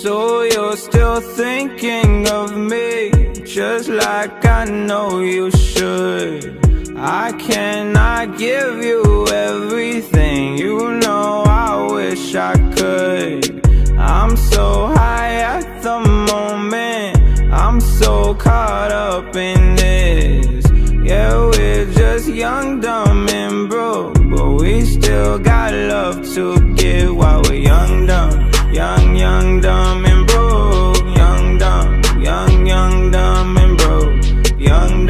So you're still thinking of me, just like I know you should. I cannot give you everything, you know I wish I could. I'm so high at the moment, I'm so caught up in this. Yeah, we're just young, dumb and broke, but we still got love to give while we're young, dumb. Young, dumb and broke. Young, dumb and broke. Young,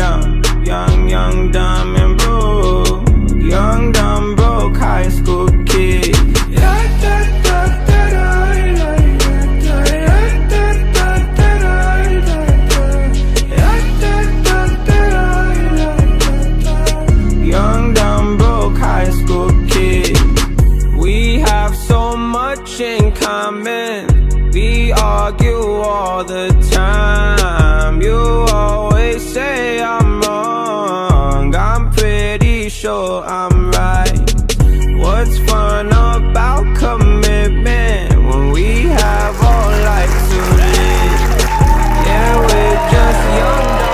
dumb and broke. Young, dumb, broke high school kid. Young, dumb, broke high school kid. We have so much in common. We argue all the time. You always say I'm wrong. I'm pretty sure I'm right. What's fun about commitment when we have all life to live? Yeah, we're just young, dumb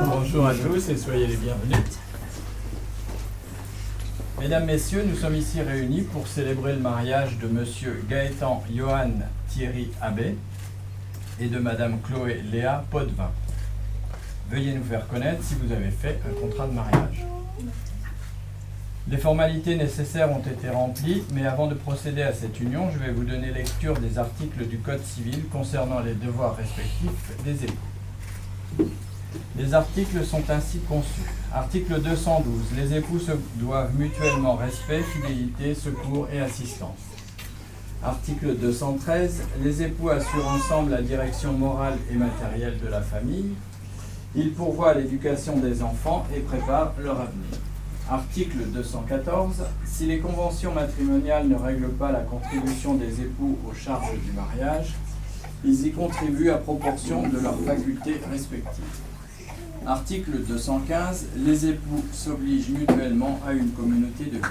Bonjour à tous et soyez les bienvenus. Mesdames, Messieurs, nous sommes ici réunis pour célébrer le mariage de Monsieur Gaëtan Johan Thierry Abbé et de Madame Chloé Léa Potvin. Veuillez nous faire connaître si vous avez fait un contrat de mariage. Les formalités nécessaires ont été remplies, mais avant de procéder à cette union, je vais vous donner lecture des articles du Code civil concernant les devoirs respectifs des époux. Les articles sont ainsi conçus. Article 212. Les époux se doivent mutuellement respect, fidélité, secours et assistance. Article 213. Les époux assurent ensemble la direction morale et matérielle de la famille. Ils pourvoient à l'éducation des enfants et préparent leur avenir. Article 214. Si les conventions matrimoniales ne règlent pas la contribution des époux aux charges du mariage, ils y contribuent à proportion de leurs facultés respectives. Article 215. Les époux s'obligent mutuellement à une communauté de vie.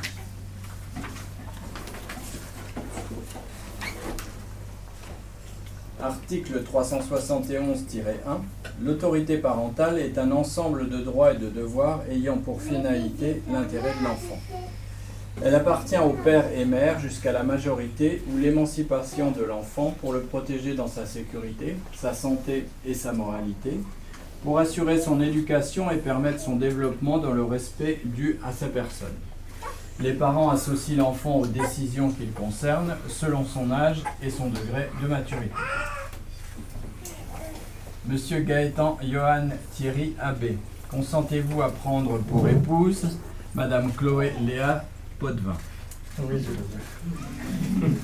Article 371-1. L'autorité parentale est un ensemble de droits et de devoirs ayant pour finalité l'intérêt de l'enfant. Elle appartient au père et mère jusqu'à la majorité ou l'émancipation de l'enfant pour le protéger dans sa sécurité, sa santé et sa moralité, pour assurer son éducation et permettre son développement dans le respect dû à sa personne. Les parents associent l'enfant aux décisions qu'il concerne selon son âge et son degré de maturité. Monsieur Gaëtan Johan Thierry Abbé, consentez-vous à prendre pour épouse Madame Chloé Léa Potvin? Oui, je le veux.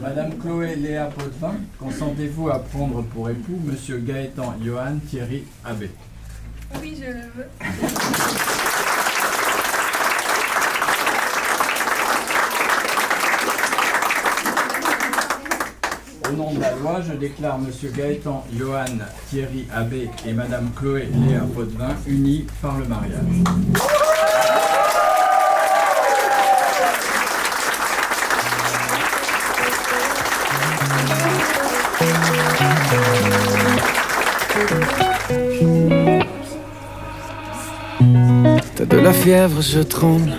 Madame Chloé Léa Potvin, consentez-vous à prendre pour époux Monsieur Gaëtan Johan Thierry Abbé? Oui, je le veux. Au nom de la loi, je déclare Monsieur Gaëtan Johan Thierry Abbé et Madame Chloé Léa Potvin unis par le mariage. T'as de la fièvre, je tremble.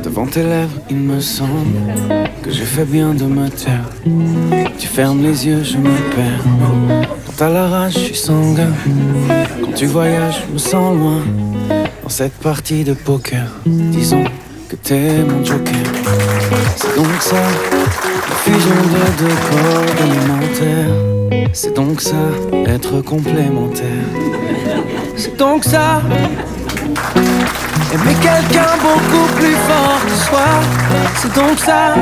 Devant tes lèvres, il me semble que j'ai fait bien de me taire. Tu fermes les yeux, je me perds. Quand t'as la rage, je suis sanguin. Quand tu voyages, je me sens loin. Dans cette partie de poker, disons que t'es mon joker. C'est donc ça, la fusion de deux corps élémentaires. C'est donc ça, être complémentaire. C'est donc ça, aimer quelqu'un beaucoup plus fort que soi. C'est donc ça,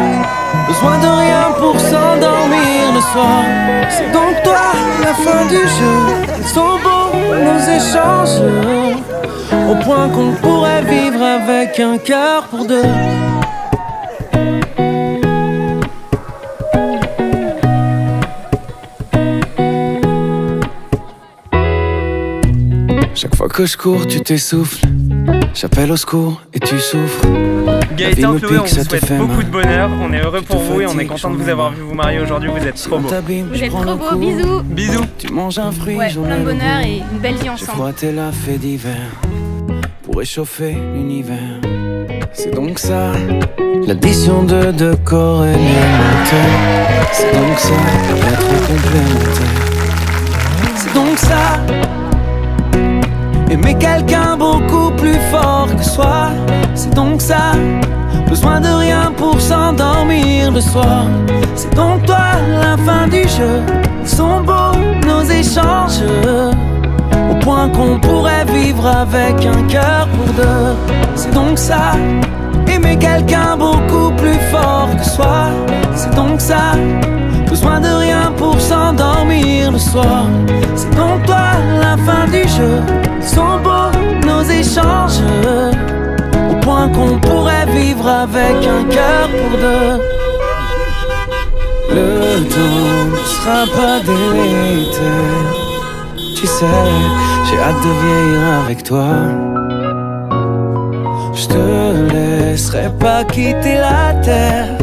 besoin de rien pour s'endormir le soir. C'est donc toi, la fin du jeu. Ils sont beaux nos échanges, au point qu'on pourrait vivre avec un cœur pour deux. Chaque fois que je cours, tu t'essouffles. J'appelle au secours et tu souffres. Gaëtan, Chloé, on vous souhaite beaucoup de bonheur. On est heureux pour vous et on est content de vous avoir vu vous marier aujourd'hui. Vous êtes trop beaux. Vous êtes trop beaux, bisous. Bisous. Tu manges un fruit, Ouais, plein de bonheur et une belle vie j'ai ensemble. froitté la fée d'hiver pour réchauffer l'univers. C'est donc ça, l'addition de deux corps élémentaires. C'est donc ça, être complémentaire. C'est donc ça, aimer quelqu'un beaucoup plus fort que soi. C'est donc ça, besoin de rien pour s'endormir le soir. C'est donc toi, la fin du jeu. Ils sont beaux nos échanges, au point qu'on pourrait vivre avec un cœur pour deux. C'est donc ça, aimer quelqu'un beaucoup plus fort que soi. C'est donc ça, besoin de rien pour s'endormir le soir. C'est donc toi, la fin du jeu. Ils sont beaux nos échanges, au point qu'on pourrait vivre avec un cœur pour deux. Le temps ne sera pas délétère. Tu sais, j'ai hâte de vieillir avec toi. Je te laisserai pas quitter la terre.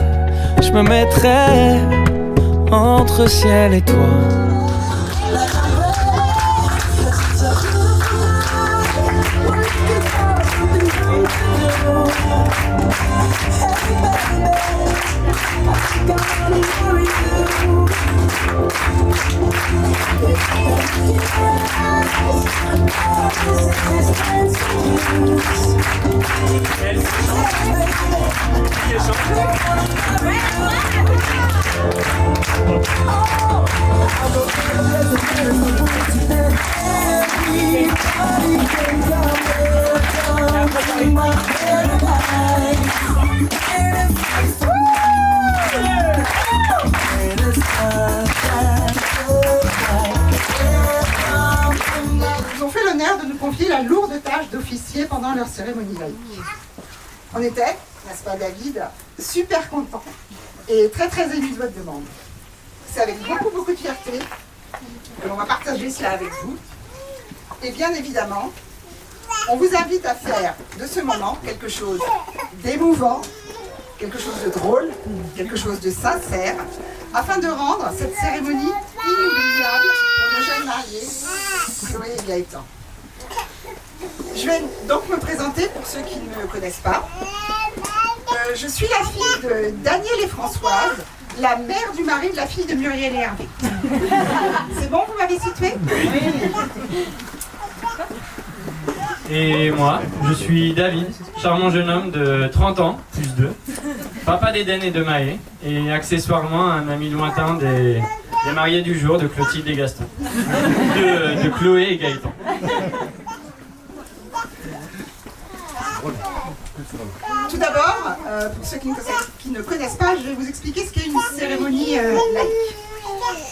je me mettrais entre ciel et toi. Ils ont fait l'honneur de nous confier la lourde tâche d'officier pendant leur cérémonie laïque. On était, n'est-ce pas David, super contents et très très émus de votre demande. C'est avec beaucoup de fierté que l'on va partager cela avec vous. Et bien évidemment, on vous invite à faire de ce moment quelque chose d'émouvant, quelque chose de drôle, quelque chose de sincère, afin de rendre cette cérémonie inoubliable pour nos jeunes mariés, Chloé et Gaëtan. Je vais donc me présenter pour ceux qui ne me connaissent pas. Je suis la fille de Daniel et Françoise, la mère du mari de la fille de Muriel et Hervé. C'est bon, vous m'avez situé ? Et moi, je suis David, charmant jeune homme de 30 ans, plus 2, papa d'Eden et de Maë, et accessoirement un ami lointain des mariés du jour de Clotilde et Gaston, de Chloé et Gaëtan. Tout d'abord, pour ceux qui ne connaissent pas, je vais vous expliquer ce qu'est une cérémonie laïque.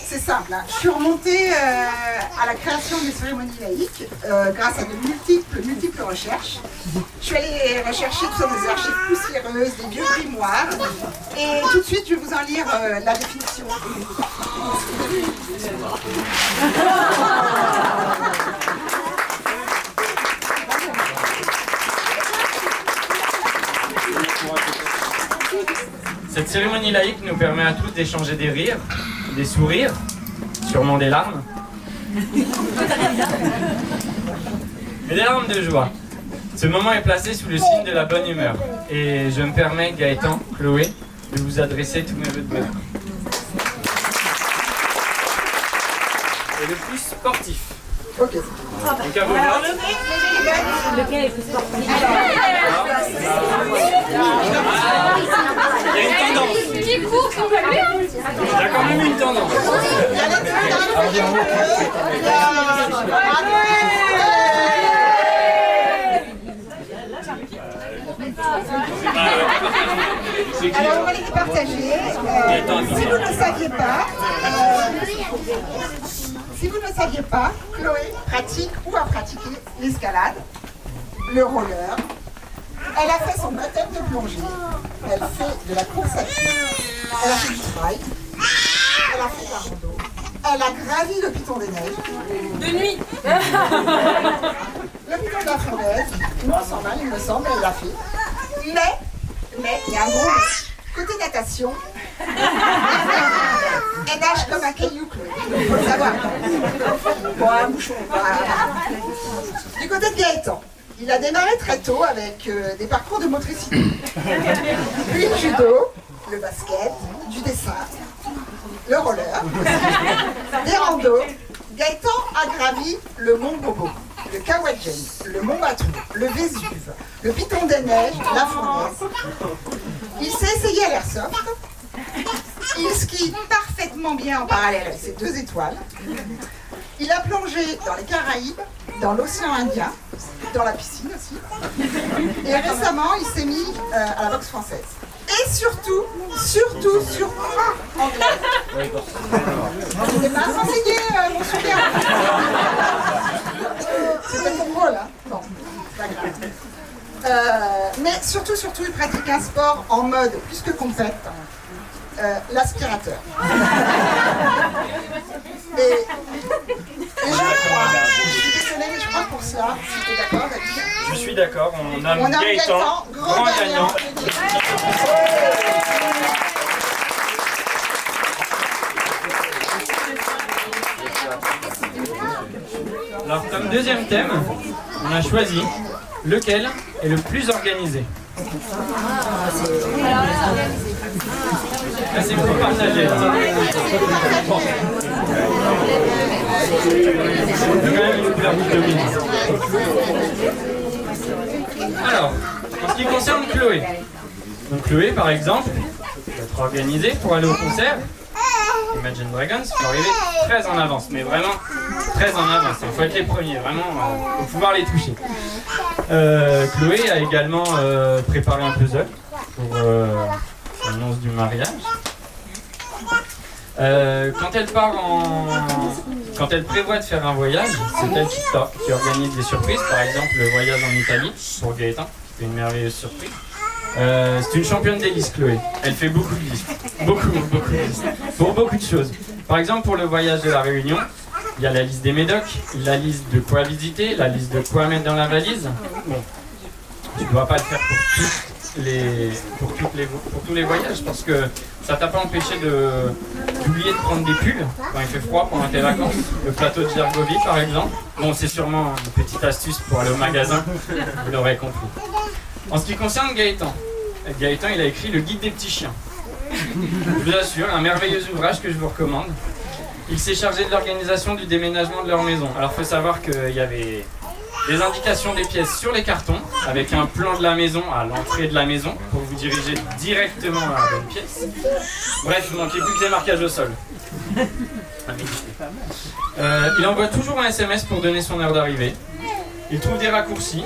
C'est simple, hein. Je suis remontée à la création des cérémonies laïques grâce à de multiples recherches. Je suis allée rechercher tout ça dans des archives poussiéreuses, des vieux grimoires, et tout de suite je vais vous en lire la définition. Cette cérémonie laïque nous permet à tous d'échanger des rires, des sourires, sûrement des larmes. Mais des larmes de joie. Ce moment est placé sous le signe de la bonne humeur. Et je me permets, Gaëtan, Chloé, de vous adresser tous mes vœux de bonheur. Et le plus sportif. Ok. Donc à vos votes. Lequel est le plus sportif? Il y a une tendance. Qui court, on peut lui, hein. Il y a quand même une tendance. Alors on va les partager. Si vous ne saviez pas, Chloé pratique ou a pratiqué l'escalade, le roller. Elle a fait son baptême de plongée. Elle fait de la course à pied. Elle a fait du trail. Elle a fait de la rando. Elle a gravi le piton des neiges. De nuit. Le piton de la fournaise. Il me semble, elle l'a fait. Mais, il y a un gros côté natation. Elle nage comme un caillou, Chloé. Il faut le savoir. Bon, un bouchon. Du côté de Gaëtan, il a démarré très tôt avec des parcours de motricité. Puis le judo, le basket, du dessin, le roller, des randos. Gaëtan a gravi le mont Bobo, le Kawadjen, le mont Batou, le Vésuve, le Piton des Neiges, la fournaise. Il s'est essayé à l'airsoft. Il skie parfaitement bien en parallèle avec ses 2 étoiles. Il a plongé dans les Caraïbes, dans l'océan Indien, dans la piscine aussi. Et récemment, il s'est mis à la boxe française. Et surtout, anglais. Je n'ai pas enseigné mon super. C'était mon rôle, hein. Bon, c'est pas grave. Mais surtout, il pratique un sport en mode plus que compète. L'aspirateur. Et je crois, je suis désolée, mais je crois pour cela, si tu es d'accord, David. Je suis d'accord, on nomme Gaëtan, grand gagnant. deuxième thème, on a choisi lequel est le plus organisé. Ah, c'est pour partager là. Bon. Il y a quand même une couleur qui domine. Alors, en ce qui concerne Chloé. Donc Chloé par exemple, va être organisée pour aller au concert. Imagine Dragons, il faut arriver très en avance, mais vraiment très en avance. Il faut être les premiers, vraiment, pour pouvoir les toucher. Chloé a également préparé un puzzle pour l'annonce du mariage. Quand elle prévoit de faire un voyage, c'est elle qui organise des surprises. Par exemple, le voyage en Italie pour Gaëtan, c'était une merveilleuse surprise. C'est une championne des listes, Chloé. Elle fait beaucoup de listes. Beaucoup de listes. Pour beaucoup de choses. Par exemple, pour le voyage de la Réunion, il y a la liste des médocs, la liste de quoi visiter, la liste de quoi mettre dans la valise. Bon, tu ne dois pas le faire pour tous les voyages parce que ça t'a pas empêché d'oublier de prendre des pulls quand il fait froid pendant tes vacances. Le plateau de Gergovie, par exemple. Bon, c'est sûrement une petite astuce pour aller au magasin, vous l'aurez compris. En ce qui concerne Gaëtan, il a écrit le guide des petits chiens. Je vous assure, un merveilleux ouvrage que je vous recommande. Il s'est chargé de l'organisation du déménagement de leur maison. Alors il faut savoir qu'il y avait des indications des pièces sur les cartons, avec un plan de la maison à l'entrée de la maison, pour vous diriger directement à la bonne pièce. Bref, il ne manquait plus que des marquages au sol. Il envoie toujours un SMS pour donner son heure d'arrivée. Il trouve des raccourcis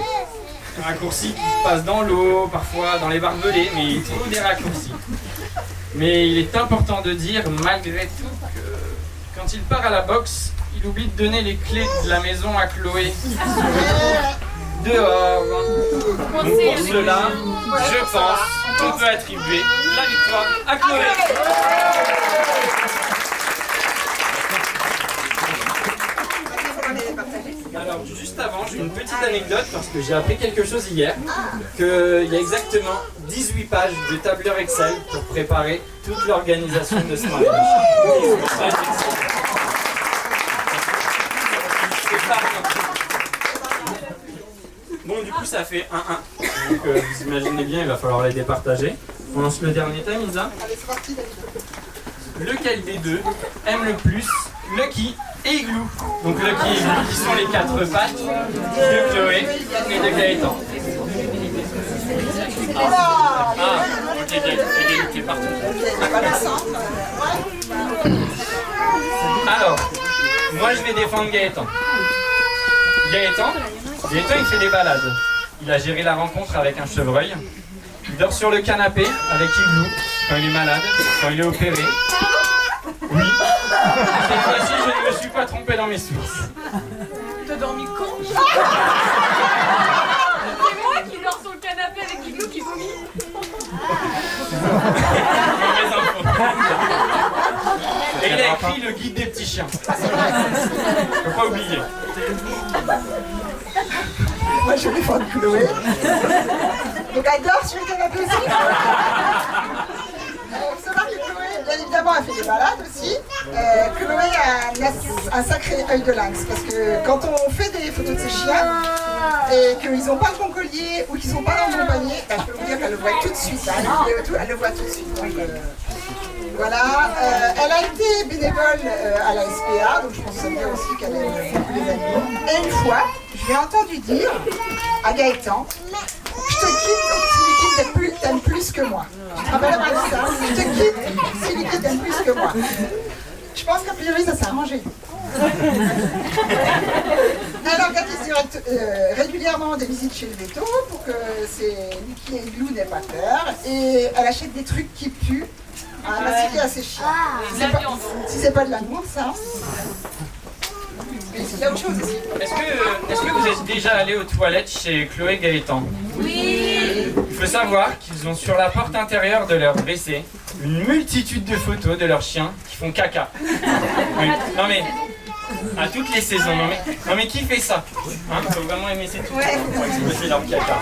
qui passent dans l'eau, parfois dans les barbelés, mais il trouve des raccourcis. Mais il est important de dire, malgré tout, que quand il part à la boxe, il oublie de donner les clés de la maison à Chloé. Dehors. Donc pour cela, je pense qu'on peut attribuer la victoire à Chloé. Alors juste avant, j'ai une petite anecdote parce que j'ai appris quelque chose hier, qu'il y a exactement 18 pages de tableur Excel pour préparer toute l'organisation de ce mariage. Bon, du coup ça fait 1-1. Donc vous imaginez bien, il va falloir les départager. On lance le dernier thème, Isa. Lequel des deux aime le plus Lucky et Igloo? Donc Lucky et Igloo qui sont les 4 pattes de Chloé et de Gaëtan. Ok, égalité partout. Alors, moi je vais défendre Gaëtan. Gaëtan, il fait des balades. Il a géré la rencontre avec un chevreuil. Il dort sur le canapé avec Igloo quand il est malade, quand il est opéré. Oui. Cette fois-ci, je ne me suis pas trompé dans mes sources. T'as dormi quand? C'est moi qui dors sur le canapé avec Igloo qui vomit. Mauvaise info. Et il a écrit le guide des petits chiens. Faut pas oublier. Moi je vais défendre Chloé. Donc elle dort sur le canapé aussi. Il faut savoir que Chloé, bien évidemment, a fait des balades aussi. Chloé a un sacré œil de lynx parce que quand on fait des photos de ses chiens et qu'ils n'ont pas le bon collier ou qu'ils ne sont pas dans le bon panier, je peux vous dire qu'elle le voit tout de suite. Elle le voit tout de suite. Donc, voilà. Elle a été bénévole à la SPA, donc je pense que ça veut dire aussi qu'elle aime beaucoup les animaux. Et une fois, je lui ai entendu dire à Gaëtan, je te quitte si Liquide t'aime plus que moi. Tu te rappelles pas de ça? Je te quitte si Liquide t'aime plus que moi. Je pense qu'a priori ça s'est arrangé. Elle organise régulièrement des visites chez le veto pour que Liquide et Igloo n'aient pas peur. Et elle achète des trucs qui puent à mastiquer à ses chiens. Si c'est pas de l'amour, ça. Mais il y a autre chose aussi. Est-ce que vous êtes déjà allé aux toilettes chez Chloé et Gaëtan? Oui. Il faut savoir qu'ils ont sur la porte intérieure de leur WC une multitude de photos de leurs chiens qui font caca. Oui. Non mais, à toutes les saisons, non mais qui fait ça? Il faut vraiment aimer ces trucs pour exploser leur caca.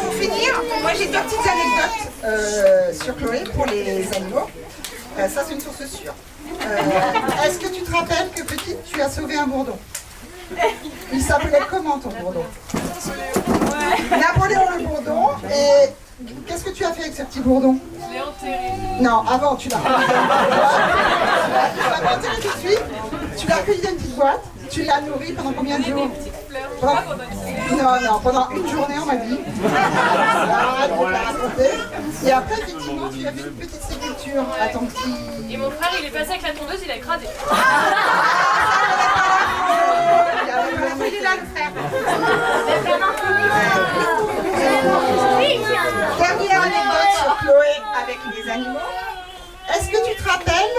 Pour finir, moi j'ai 2 petites anecdotes sur Chloé pour les animaux. Ça c'est une source sûre. Est-ce que tu te rappelles que petite tu as sauvé un bourdon? Il s'appelait comment ton bourdon? Napoléon le bourdon. Et qu'est-ce que tu as fait avec ce petit bourdon? Je l'ai enterré. Non, avant tu l'as pas enterré tout de suite. Tu l'as cueilli dans une petite boîte. Tu l'as nourri pendant combien de jours? Non, pendant une journée on m'a dit. Et après effectivement tu as fait une petite sépulture à ton petit... Et mon frère il est passé avec la tondeuse, il a écrasé. Il avait pas celui-là le frère. Dernière anecdote sur Chloé avec les animaux. Est-ce que tu te rappelles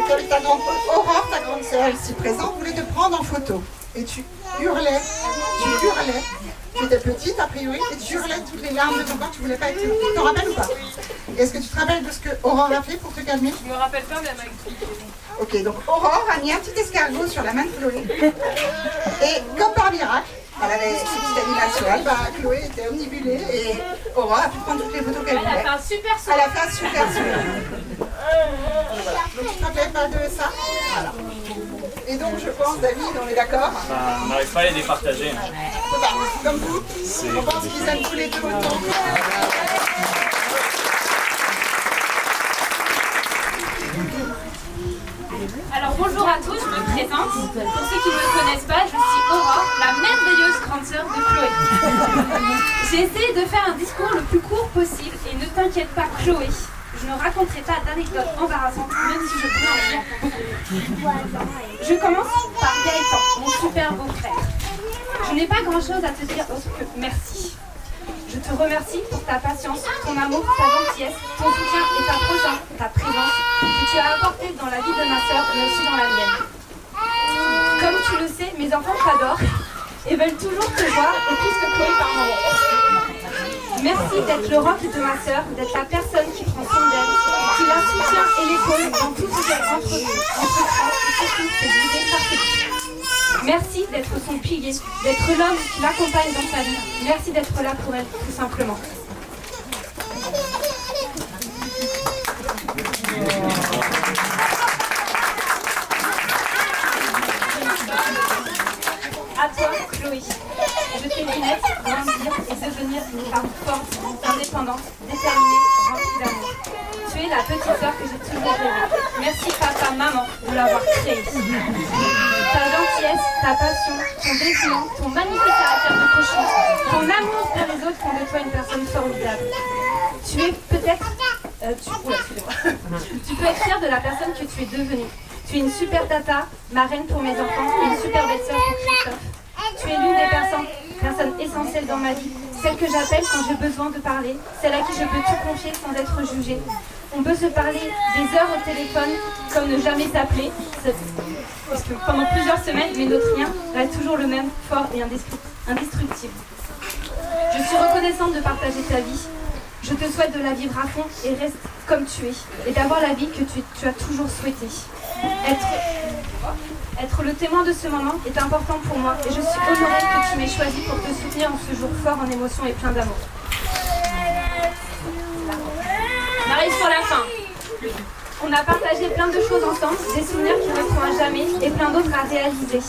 que ta grande Aurore, ta grande sœur ici présente, voulait te prendre en photo? Et tu hurlais. Tu étais petite a priori et tu hurlais toutes les larmes de ton corps, tu voulais pas être prise. Tu t'en rappelles ou pas? Est-ce que tu te rappelles de ce que Aurore a fait pour te calmer? Je me rappelle pas, mais elle m'a expliqué. Ok, donc Aurore a mis un petit escargot sur la main de Chloé. Et comme par miracle, elle avait ce petit animal sur elle, Chloé était omnibulée et Aurore a pu prendre toutes les photos qu'elle voulait. Elle a fait un super saut. Elle a fait un super sourire. Voilà. Donc tu te rappelles pas de ça? Voilà. Et donc je pense, David, on est d'accord? On n'arrive pas à les départager. Comme vous, on pense qu'ils aiment tous les deux autant. Alors bonjour à tous, je me présente. Pour ceux qui ne me connaissent pas, je suis Aurore, la merveilleuse grande sœur de Chloé. J'ai essayé de faire un discours le plus court possible et ne t'inquiète pas Chloé, je ne raconterai pas d'anecdotes embarrassantes même si je pourrais en dire beaucoup. Je commence par Gaëtan, mon super beau frère. Je n'ai pas grand chose à te dire autre que merci. Je te remercie pour ta patience, ton amour, ta gentillesse, ton soutien et ta présence que tu as apporté dans la vie de ma sœur, mais aussi dans la mienne. Comme tu le sais, mes enfants t'adorent et veulent toujours te voir et plus que Chloé par moment. Merci d'être le roc de ma sœur, d'être la personne qui prend soin d'elle, qui la soutient et l'épaule dans tout ce qu'elle entreprend et surtout ses idées parfaites. Merci d'être son pilier, d'être l'homme qui l'accompagne dans sa vie. Merci d'être là pour elle, tout simplement. À toi, Chloé. Je t'ai vu naître, grandir et devenir une femme forte, indépendante, déterminée, remplie d'amour. Tu es la petite sœur que j'ai toujours rêvée. Merci papa, maman, de l'avoir créée. Ta gentillesse, ta passion, ton dévouement, ton magnifique caractère de cochon, ton amour pour les autres font de toi une personne formidable. Tu es peut-être... Tu peux être fière de la personne que tu es devenue. Tu es une super tata, marraine pour mes enfants et une super belle-sœur pour Christophe. Tu es l'une des personnes essentielles dans ma vie, celle que j'appelle quand j'ai besoin de parler, celle à qui je peux tout confier sans être jugée. On peut se parler des heures au téléphone comme ne jamais s'appeler, parce que pendant plusieurs semaines, mais notre lien reste toujours le même, fort et indestructible. Je suis reconnaissante de partager ta vie. Je te souhaite de la vivre à fond et reste comme tu es, et d'avoir la vie que tu as toujours souhaité. Être le témoin de ce moment est important pour moi et je suis honorée que tu m'aies choisi pour te soutenir en ce jour fort en émotions et plein d'amour. On arrive sur la fin. On a partagé plein de choses ensemble, des souvenirs qui resteront à jamais et plein d'autres à réaliser.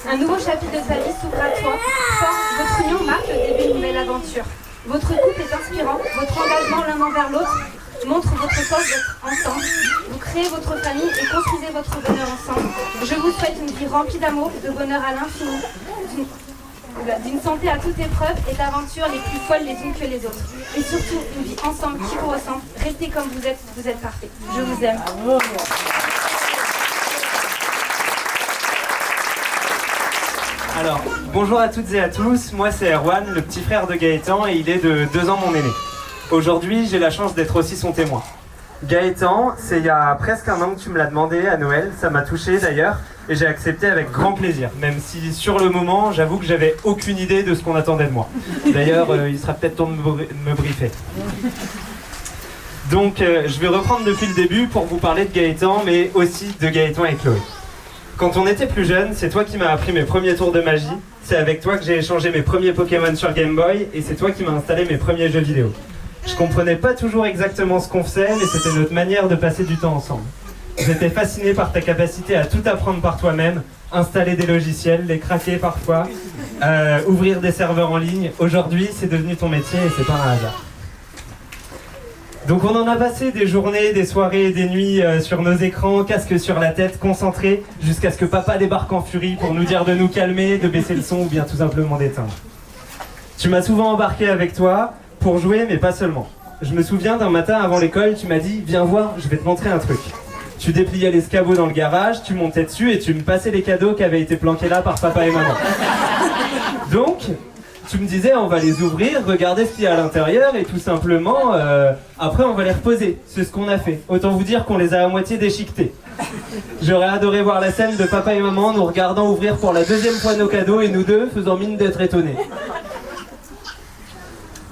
Un nouveau chapitre de ta vie s'ouvre à toi. Fort, votre union marque le début d'une nouvelle aventure. Votre couple est inspirant, votre engagement l'un envers l'autre montre votre force d'être ensemble. Vous créez votre famille et construisez votre bonheur ensemble. Je vous souhaite une vie remplie d'amour, de bonheur à l'infini, d'une santé à toute épreuve et d'aventures les plus folles les unes que les autres. Et surtout, une vie ensemble qui vous ressemble. Restez comme vous êtes parfaits. Je vous aime. Alors, bonjour à toutes et à tous, moi c'est Erwan, le petit frère de Gaëtan et il est de 2 ans mon aîné. Aujourd'hui, j'ai la chance d'être aussi son témoin. Gaëtan, c'est il y a presque un an que tu me l'as demandé à Noël, ça m'a touché d'ailleurs, et j'ai accepté avec grand plaisir, même si sur le moment, j'avoue que j'avais aucune idée de ce qu'on attendait de moi. D'ailleurs, il sera peut-être temps de me briefer. Donc, je vais reprendre depuis le début pour vous parler de Gaëtan, mais aussi de Gaëtan et Chloé. Quand on était plus jeune, c'est toi qui m'as appris mes premiers tours de magie, c'est avec toi que j'ai échangé mes premiers Pokémon sur Game Boy, et c'est toi qui m'as installé mes premiers jeux vidéo. Je comprenais pas toujours exactement ce qu'on faisait, mais c'était notre manière de passer du temps ensemble. J'étais fasciné par ta capacité à tout apprendre par toi-même, installer des logiciels, les craquer parfois, ouvrir des serveurs en ligne. Aujourd'hui, c'est devenu ton métier et c'est pas un hasard. Donc on en a passé des journées, des soirées et des nuits sur nos écrans, casque sur la tête, concentrés, jusqu'à ce que papa débarque en furie pour nous dire de nous calmer, de baisser le son ou bien tout simplement d'éteindre. Tu m'as souvent embarqué avec toi pour jouer, mais pas seulement. Je me souviens d'un matin avant l'école, tu m'as dit « Viens voir, je vais te montrer un truc ». Tu dépliais l'escabeau dans le garage, tu montais dessus et tu me passais les cadeaux qui avaient été planqués là par papa et maman. Donc, tu me disais on va les ouvrir, regarder ce qu'il y a à l'intérieur et tout simplement, après on va les reposer. C'est ce qu'on a fait. Autant vous dire qu'on les a à moitié déchiquetés. J'aurais adoré voir la scène de papa et maman nous regardant ouvrir pour la deuxième fois nos cadeaux et nous deux faisant mine d'être étonnés.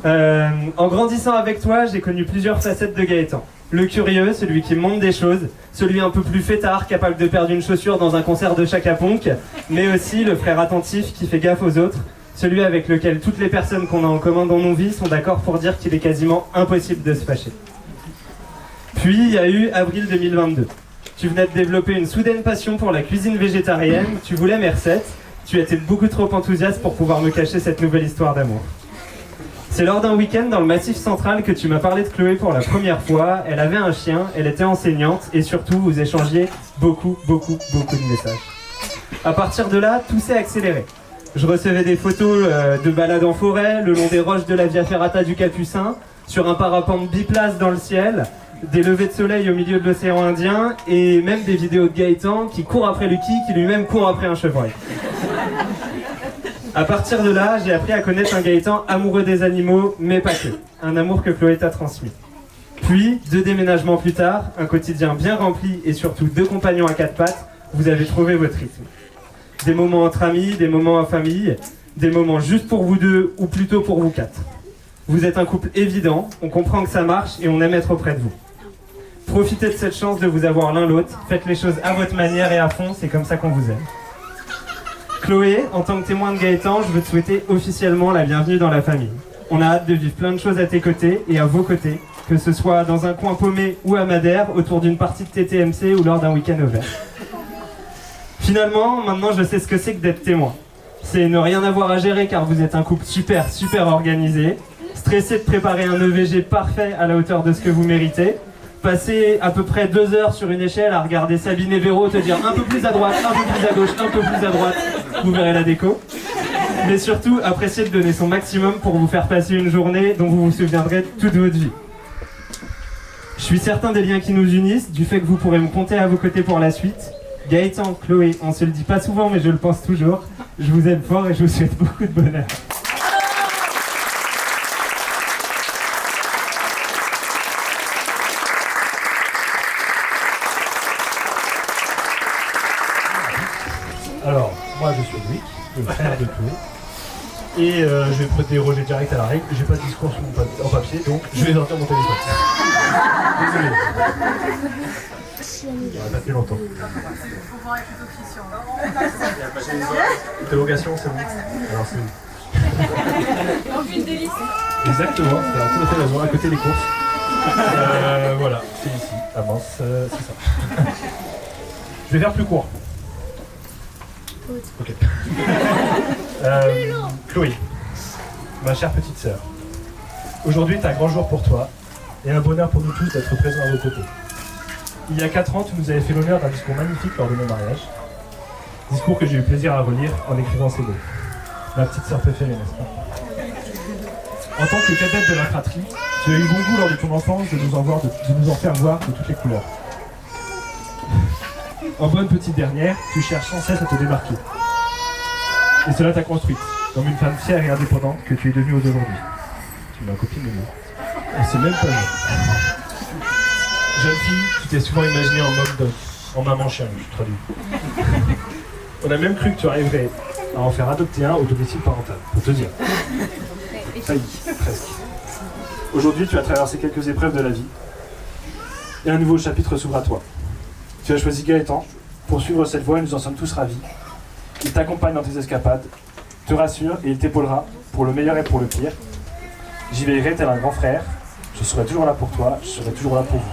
En grandissant avec toi, j'ai connu plusieurs facettes de Gaëtan. Le curieux, celui qui montre des choses, celui un peu plus fêtard, capable de perdre une chaussure dans un concert de Chaka Ponk, mais aussi le frère attentif qui fait gaffe aux autres, celui avec lequel toutes les personnes qu'on a en commun dans nos vies sont d'accord pour dire qu'il est quasiment impossible de se fâcher. Puis il y a eu avril 2022. Tu venais de développer une soudaine passion pour la cuisine végétarienne, tu voulais mes recettes, tu étais beaucoup trop enthousiaste pour pouvoir me cacher cette nouvelle histoire d'amour. C'est lors d'un week-end dans le Massif Central que tu m'as parlé de Chloé pour la première fois. Elle avait un chien, elle était enseignante et surtout vous échangiez beaucoup de messages. À partir de là, tout s'est accéléré. Je recevais des photos de balades en forêt, le long des roches de la Via Ferrata du Capucin, sur un parapente biplace dans le ciel, des levées de soleil au milieu de l'océan Indien et même des vidéos de Gaëtan qui court après Lucky, qui lui-même court après un chevreuil. À partir de là, j'ai appris à connaître un Gaëtan amoureux des animaux, mais pas que. Un amour que Chloé t'a transmis. Puis, 2 déménagements plus tard, un quotidien bien rempli et surtout 2 compagnons à 4 pattes, vous avez trouvé votre rythme. Des moments entre amis, des moments en famille, des moments juste pour vous deux ou plutôt pour vous 4. Vous êtes un couple évident, on comprend que ça marche et on aime être auprès de vous. Profitez de cette chance de vous avoir l'un l'autre, faites les choses à votre manière et à fond, c'est comme ça qu'on vous aime. Chloé, en tant que témoin de Gaëtan, je veux te souhaiter officiellement la bienvenue dans la famille. On a hâte de vivre plein de choses à tes côtés et à vos côtés, que ce soit dans un coin paumé ou à Madère, autour d'une partie de TTMC ou lors d'un week-end au vert. Finalement, maintenant je sais ce que c'est que d'être témoin. C'est ne rien avoir à gérer car vous êtes un couple super organisé, stressé de préparer un EVG parfait à la hauteur de ce que vous méritez, passer à peu près 2 heures sur une échelle à regarder Sabine et Véro te dire un peu plus à droite, un peu plus à gauche, un peu plus à droite, vous verrez la déco. Mais surtout, apprécier de donner son maximum pour vous faire passer une journée dont vous vous souviendrez toute votre vie. Je suis certain des liens qui nous unissent, du fait que vous pourrez me compter à vos côtés pour la suite. Gaëtan, Chloé, on se le dit pas souvent mais je le pense toujours. Je vous aime fort et je vous souhaite beaucoup de bonheur. Alors, moi je suis Louis, le frère de Chloé, et je vais me déroger direct à la règle. J'ai pas de discours sur en papier, donc je vais sortir mon téléphone. Désolé. Ça va pas fait longtemps. Interrogation, c'est bon. Alors c'est bon. Aucune délice. Exactement, c'est tout à fait raison, à côté des courses. Voilà, c'est ici, à Mans, c'est ça. Je vais faire plus court. Ok. Chloé, ma chère petite sœur, aujourd'hui est un grand jour pour toi et un bonheur pour nous tous d'être présents à vos côtés. Il y a 4 ans, tu nous avais fait l'honneur d'un discours magnifique lors de mon mariage. Discours que j'ai eu plaisir à relire en écrivant ces mots. Ma petite sœur préférée, n'est-ce pas? En tant que cadette de la fratrie, tu as eu bon goût lors de ton enfance de nous en faire voir de toutes les couleurs. En bonne petite dernière, tu cherches sans cesse à te démarquer. Et cela t'a construite, comme une femme fière et indépendante que tu es devenue aujourd'hui. Tu m'as copine de nous. Elle s'est même pas vue. Jeune fille, tu t'es souvent imaginée en mode dog, en maman chien, je traduis. On a même cru que tu arriverais à en faire adopter un au domicile parental, pour te dire. Ça y est, presque. Aujourd'hui, tu as traversé quelques épreuves de la vie. Et un nouveau chapitre s'ouvre à toi. Tu as choisi Gaëtan pour suivre cette voie et nous en sommes tous ravis. Il t'accompagne dans tes escapades, te rassure et il t'épaulera pour le meilleur et pour le pire. J'y veillerai tel un grand frère. Je serai toujours là pour toi, je serai toujours là pour vous.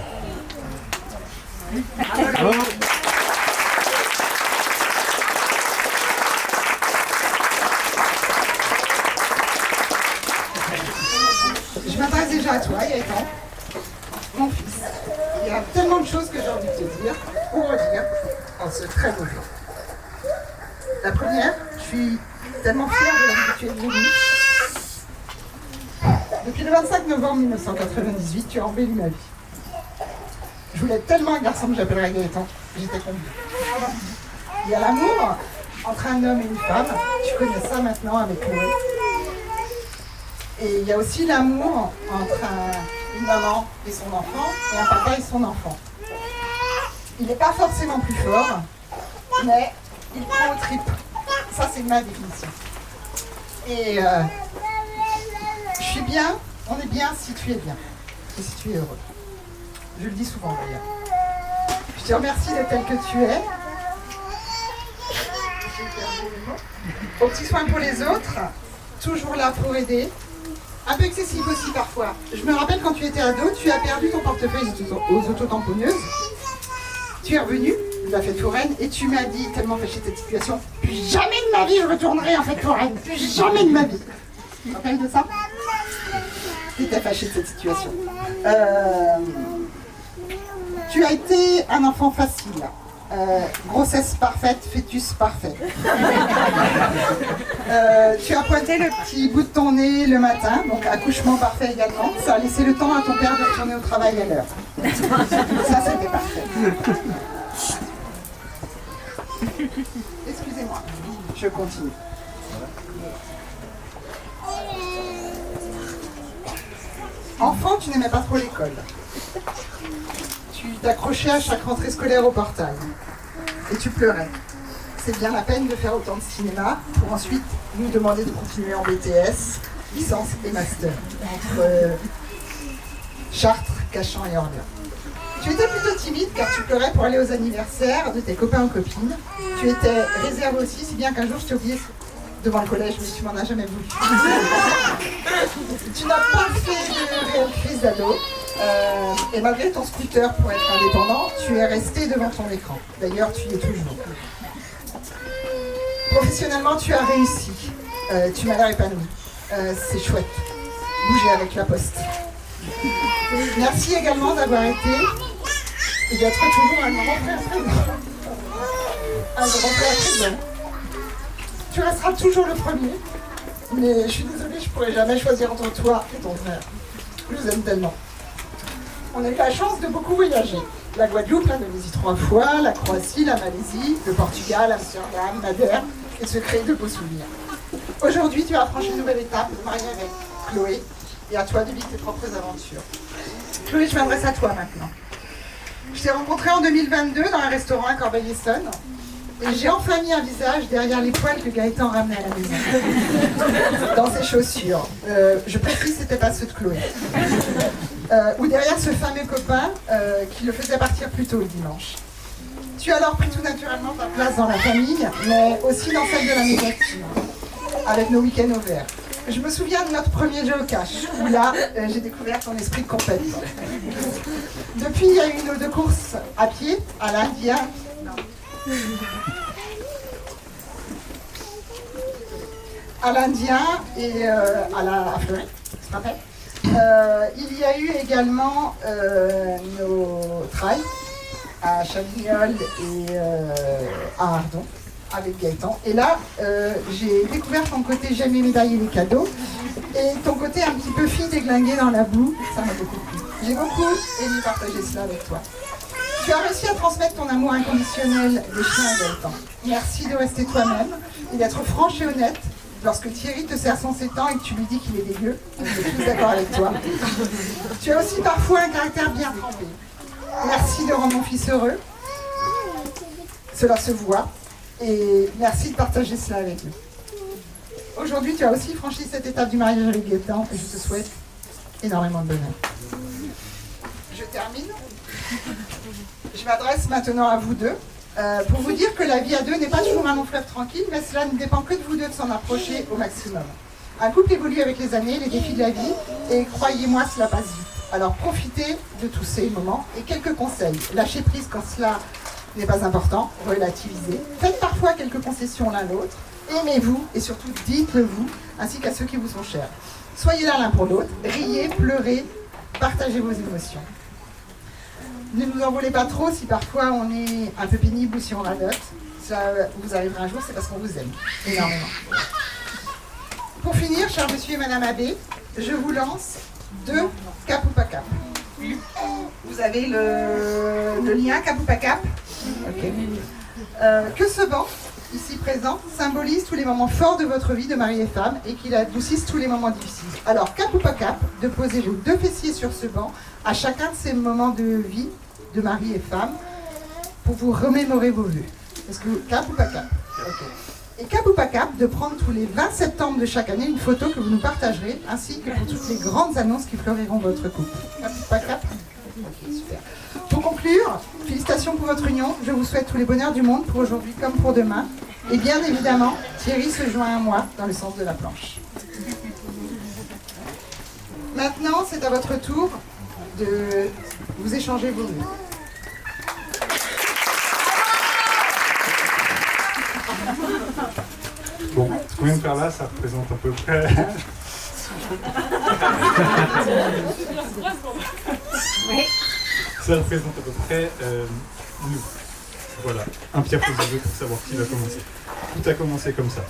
Je m'adresse déjà à toi, Gaëtan, mon fils. Il y a tellement de choses que j'ai envie de te dire, ou redire, en ce très beau jour. La première, je suis tellement fière de la vie que tu es devenue. Depuis le 25 novembre 1998, tu as embelli ma vie. Je voulais tellement un garçon que j'appellerais Gaëtan, j'étais convaincue. Il y a l'amour entre un homme et une femme, tu connais ça maintenant avec Chloé. Et il y a aussi l'amour entre une maman et son enfant, et un papa et son enfant. Il n'est pas forcément plus fort, mais il prend aux tripes. Ça, c'est ma définition. Et je suis bien, on est bien si tu es bien, et si tu es heureux. Je le dis souvent d'ailleurs. Je te remercie d'être tel que tu es. Aux petits soins pour les autres, toujours là pour aider. Un peu excessif aussi parfois. Je me rappelle quand tu étais ado, tu as perdu ton portefeuille aux autotamponneuses. Tu es revenu, tu as fait Touraine, et tu m'as dit, tellement fâché de cette situation, plus jamais de ma vie je retournerai en fait Touraine. Plus jamais de ma vie. Tu te rappelles de ça? Tu étais fâché de cette situation. Tu as été un enfant facile. Grossesse parfaite, fœtus parfait. Tu as pointé le petit bout de ton nez le matin, donc accouchement parfait également. Ça a laissé le temps à ton père de retourner au travail à l'heure. Ça, c'était parfait. Excusez-moi, je continue. Enfant, tu n'aimais pas trop l'école. Tu t'accrochais à chaque rentrée scolaire au portail. Et tu pleurais. C'est bien la peine de faire autant de cinéma pour ensuite nous demander de continuer en BTS, licence et master. Entre Chartres, Cachan et Orléans. Tu étais plutôt timide car tu pleurais pour aller aux anniversaires de tes copains ou copines. Tu étais réservé aussi, si bien qu'un jour je t'ai oublié devant le collège, mais tu m'en as jamais voulu. Tu n'as pas fait de réelle crise d'ado. Et malgré ton scooter pour être indépendant, tu es resté devant ton écran. D'ailleurs, tu y es toujours. Professionnellement, tu as réussi. Tu m'as l'air épanoui. C'est chouette. Bouger avec la poste. Merci également d'avoir été et d'être toujours un grand frère présent. Un grand frère présent. Tu resteras toujours le premier. Mais je suis désolée, je ne pourrai jamais choisir entre toi et ton frère. Je vous aime tellement. On a eu la chance de beaucoup voyager. La Guadeloupe, l'Indonésie 3 fois, la Croatie, la Malaisie, le Portugal, Amsterdam, Madère, et se créer de beaux souvenirs. Aujourd'hui, tu as franchi une nouvelle étape, mariée avec Chloé, et à toi de vivre tes propres aventures. Chloé, je m'adresse à toi maintenant. Je t'ai rencontrée en 2022 dans un restaurant à Corbeil-Essonnes, et j'ai enfin mis un visage derrière les poils que Gaëtan ramenait à la maison. Dans ses chaussures. Je précise, c'était pas ceux de Chloé. Ou derrière ce fameux copain qui le faisait partir plus tôt le dimanche. Tu as alors pris tout naturellement ta place dans la famille, mais aussi dans celle de la maison active, avec nos week-ends au vert. Je me souviens de notre premier jeu au cash, où là, j'ai découvert ton esprit de compétition. Depuis, il y a eu une ou deux courses à pied, à l'India. À l'Indien et à Fleury, tu te rappelles? Il y a eu également nos trails à Chavignol et à Ardon avec Gaëtan. Et là, j'ai découvert ton côté j'aime les médailles et les cadeaux et ton côté un petit peu fille déglinguée dans la boue. Ça m'a beaucoup plu. J'ai beaucoup aimé partager cela avec toi. Tu as réussi à transmettre ton amour inconditionnel des chiens à Gaëtan. Merci de rester toi-même et d'être franche et honnête. Lorsque Thierry te serre son 7 ans et que tu lui dis qu'il est dégueu, je suis tous d'accord avec toi. Tu as aussi parfois un caractère bien trempé. Merci de rendre mon fils heureux. Cela se voit. Et merci de partager cela avec nous. Aujourd'hui, tu as aussi franchi cette étape du mariage avec Gaëtan et je te souhaite énormément de bonheur. Je termine. Je m'adresse maintenant à vous deux. Pour vous dire que la vie à deux n'est pas toujours un long fleuve tranquille, mais cela ne dépend que de vous deux de s'en approcher au maximum. Un couple évolue avec les années, les défis de la vie, et croyez-moi, cela passe vite. Alors profitez de tous ces moments, et quelques conseils. Lâchez prise quand cela n'est pas important, relativisez. Faites parfois quelques concessions l'un l'autre, aimez-vous, et surtout dites-le vous, ainsi qu'à ceux qui vous sont chers. Soyez là l'un pour l'autre, riez, pleurez, partagez vos émotions. Ne nous en voulez pas trop si parfois on est un peu pénible ou si on radote. Ça vous arrivera un jour, c'est parce qu'on vous aime énormément. Pour finir, cher monsieur et madame Abbé, je vous lance 2 cap ou pas cap. Vous avez le lien cap ou pas cap. Okay. Que ce banc, ici présent, symbolise tous les moments forts de votre vie de mari et femme et qu'il adoucisse tous les moments difficiles. Alors, cap ou pas cap, de poser vos 2 fessiers sur ce banc à chacun de ces moments de vie de mari et femme pour vous remémorer vos vœux. Est-ce que cap ou pas cap? Okay. Et cap ou pas cap, de prendre tous les 20 septembre de chaque année une photo que vous nous partagerez, ainsi que pour toutes les grandes annonces qui fleuriront votre couple. Cap ou pas cap? Ok, super. Pour conclure, félicitations pour votre union. Je vous souhaite tous les bonheurs du monde pour aujourd'hui comme pour demain. Et bien évidemment, Thierry se joint à moi dans le sens de la planche. Maintenant, c'est à votre tour de vous échanger vos vœux. Bon, ce qu'on vient de faire là, ça représente à peu près... Ça représente à peu près nous. Voilà, un pierre pour pour savoir qui va commencer. Tout a commencé comme ça.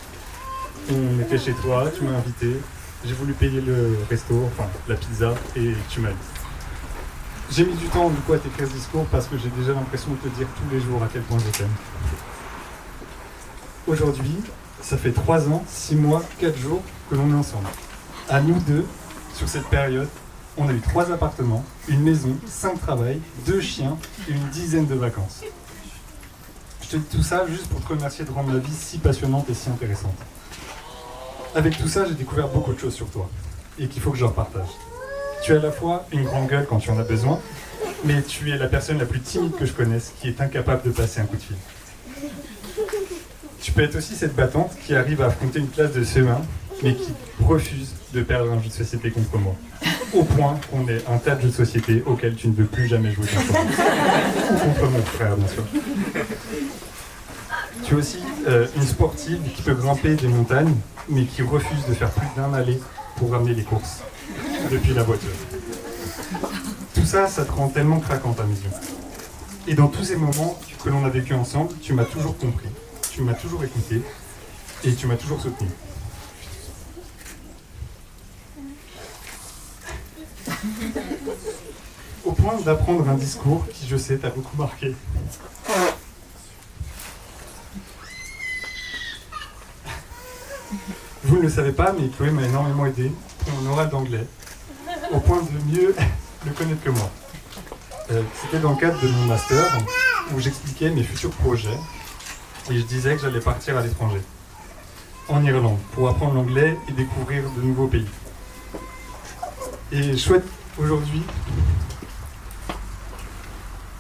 On était chez toi, tu m'as invité, j'ai voulu payer le resto, enfin la pizza, et tu m'as dit. J'ai mis du temps du coup à t'écrire ce discours parce que j'ai déjà l'impression de te dire tous les jours à quel point je t'aime. Aujourd'hui, ça fait 3 ans, 6 mois, 4 jours que l'on est ensemble. À nous deux, sur cette période, on a eu 3 appartements, une maison, 5 travails, 2 chiens et une dizaine de vacances. Je te dis tout ça juste pour te remercier de rendre la vie si passionnante et si intéressante. Avec tout ça, j'ai découvert beaucoup de choses sur toi et qu'il faut que je leur partage. Tu es à la fois une grande gueule quand tu en as besoin, mais tu es la personne la plus timide que je connaisse qui est incapable de passer un coup de fil. Tu peux être aussi cette battante qui arrive à affronter une classe de CE1, mais qui refuse de perdre un jeu de société contre moi. Au point qu'on ait un tas de jeux de société auxquels tu ne veux plus jamais jouer contre moi. Ou contre mon frère, bien sûr. Tu es aussi une sportive qui peut grimper des montagnes, mais qui refuse de faire plus d'un aller pour ramener les courses depuis la voiture. Tout ça, ça te rend tellement craquante à mes yeux. Et dans tous ces moments que l'on a vécu ensemble, tu m'as toujours compris. Tu m'as toujours écouté et tu m'as toujours soutenu. Au point d'apprendre un discours qui, je sais, t'a beaucoup marqué. Vous ne le savez pas, mais Chloé m'a énormément aidé pour mon oral d'anglais, au point de mieux le connaître que moi. C'était dans le cadre de mon master où j'expliquais mes futurs projets. Et je disais que j'allais partir à l'étranger, en Irlande, pour apprendre l'anglais et découvrir de nouveaux pays. Et je souhaite aujourd'hui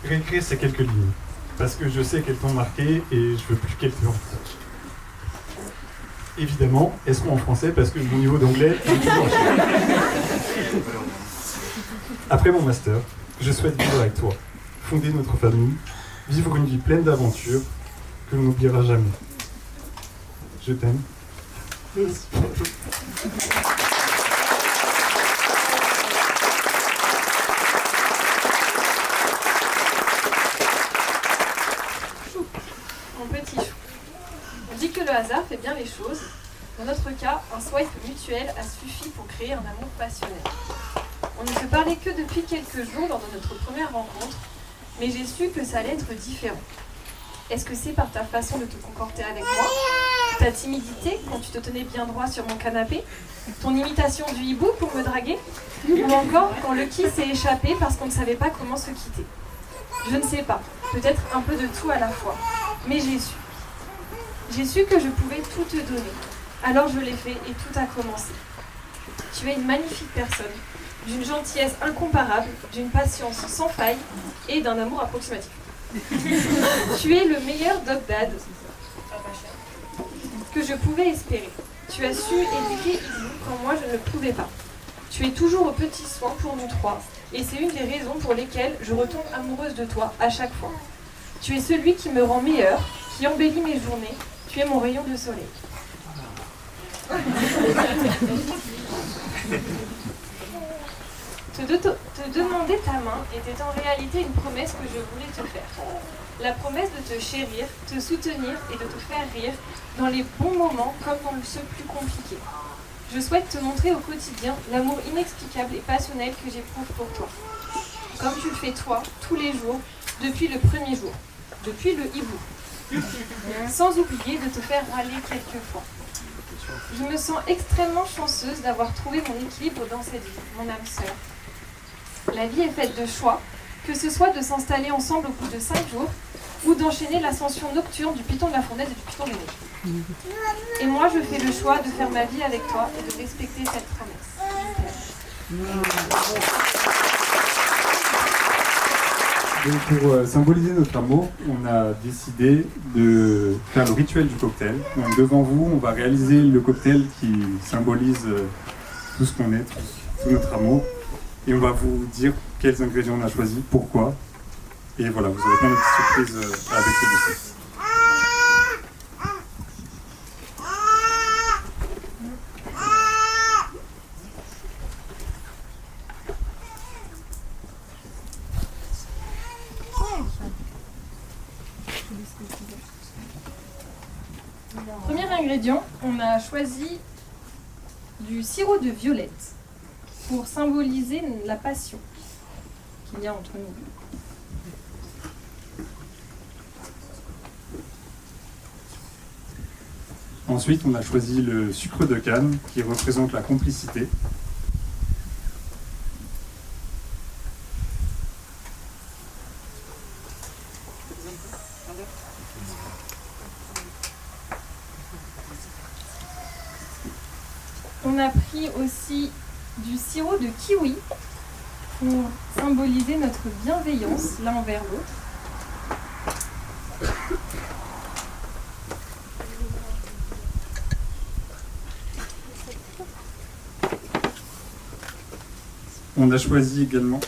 réécrire ces quelques lignes, parce que je sais qu'elles t'ont marqué et je veux plus qu'elles te marquent. Évidemment, elles seront en français parce que mon niveau d'anglais est toujours à chier. Après mon master, je souhaite vivre avec toi, fonder notre famille, vivre une vie pleine d'aventures, que l'on n'oubliera jamais. Je t'aime. Mon petit chou. On dit que le hasard fait bien les choses. Dans notre cas, un swipe mutuel a suffi pour créer un amour passionnel. On ne se parlait que depuis quelques jours lors de notre première rencontre, mais j'ai su que ça allait être différent. Est-ce que c'est par ta façon de te comporter avec moi, ta timidité quand tu te tenais bien droit sur mon canapé, ton imitation du hibou pour me draguer, ou encore quand le qui s'est échappé parce qu'on ne savait pas comment se quitter? Je ne sais pas, peut-être un peu de tout à la fois, mais j'ai su. J'ai su que je pouvais tout te donner, alors je l'ai fait et tout a commencé. Tu es une magnifique personne, d'une gentillesse incomparable, d'une patience sans faille et d'un amour approximatif. Tu es le meilleur dog dad que je pouvais espérer. Tu as su éduquer Izu quand moi je ne le pouvais pas. Tu es toujours aux petits soins pour nous 3 et c'est une des raisons pour lesquelles je retombe amoureuse de toi à chaque fois. Tu es celui qui me rend meilleure, qui embellit mes journées. Tu es mon rayon de soleil. Te demander ta main était en réalité une promesse que je voulais te faire. La promesse de te chérir, te soutenir et de te faire rire dans les bons moments comme dans ceux plus compliqués. Je souhaite te montrer au quotidien l'amour inexplicable et passionnel que j'éprouve pour toi. Comme tu le fais toi, tous les jours, depuis le premier jour, depuis le hibou. Sans oublier de te faire râler quelquefois. Je me sens extrêmement chanceuse d'avoir trouvé mon équilibre dans cette vie, mon âme sœur. La vie est faite de choix, que ce soit de s'installer ensemble au bout de 5 jours ou d'enchaîner l'ascension nocturne du piton de la fournaise et du piton de nez. Et moi, je fais le choix de faire ma vie avec toi et de respecter cette promesse. Donc pour symboliser notre amour, on a décidé de faire le rituel du cocktail. Donc devant vous, on va réaliser le cocktail qui symbolise tout ce qu'on est, tout notre amour. Et on va vous dire quels ingrédients on a choisis, pourquoi. Et voilà, vous aurez plein de petites surprises avec celui-ci. Premier ingrédient, on a choisi du sirop de violette pour symboliser la passion qu'il y a entre nous. Ensuite, on a choisi le sucre de canne qui représente la complicité. On a pris aussi du sirop de kiwi pour symboliser notre bienveillance l'un envers l'autre. On a choisi également.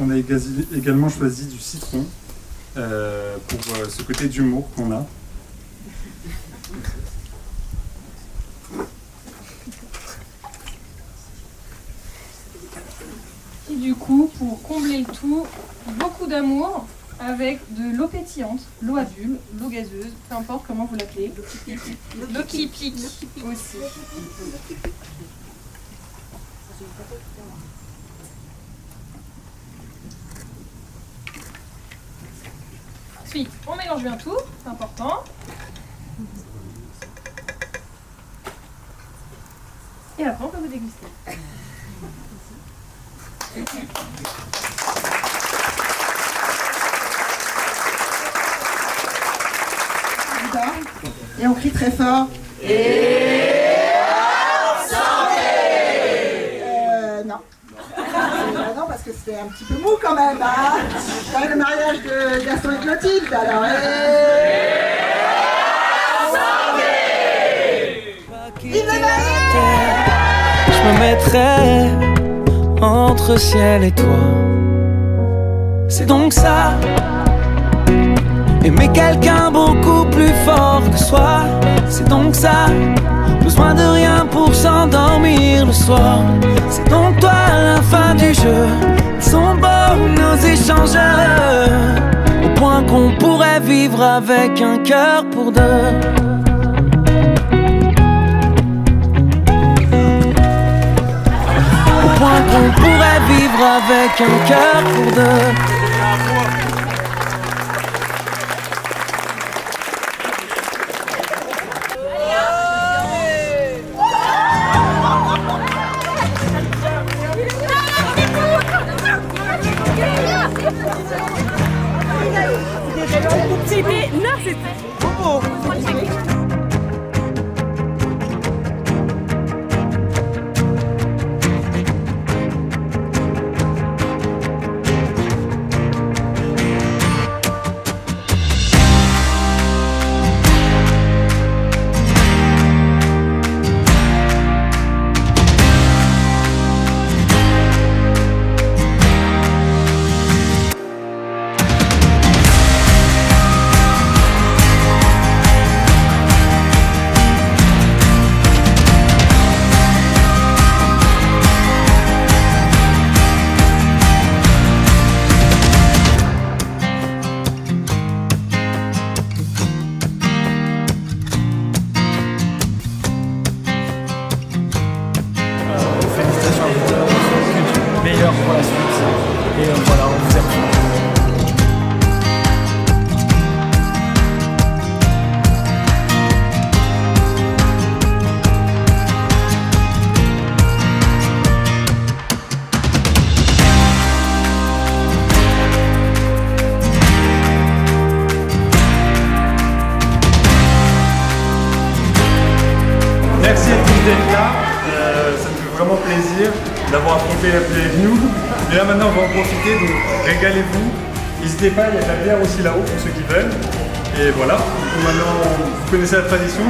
On a également choisi du citron pour ce côté d'humour qu'on a. Et du coup, pour combler le tout, beaucoup d'amour avec de l'eau pétillante, l'eau à bulles, l'eau gazeuse, peu importe comment vous l'appelez. L'eau qui pique aussi. Ensuite, on mélange bien tout, c'est important. Et après, on peut vous déguster. Et on crie très fort. Non. Non, parce que c'était un petit peu mou quand même. Hein, c'est quand même le mariage de Gaston et Clotilde. Alors, je me mettrais entre ciel et toi. C'est donc ça. Aimer quelqu'un beaucoup plus fort que soi. C'est donc ça. Besoin de rien pour s'endormir le soir. C'est donc toi la fin du jeu. Ils sont beaux nos échanges, au point qu'on pourrait vivre avec un cœur pour deux. Au point qu'on pourrait vivre avec un cœur pour deux. C'était... Non, c'était... Bobo. Ça me fait vraiment plaisir d'avoir affronté les gnous. Et là maintenant on va en profiter, donc régalez-vous. N'hésitez pas, il y a de la bière aussi là-haut pour ceux qui veulent. Et voilà, donc maintenant vous connaissez la tradition.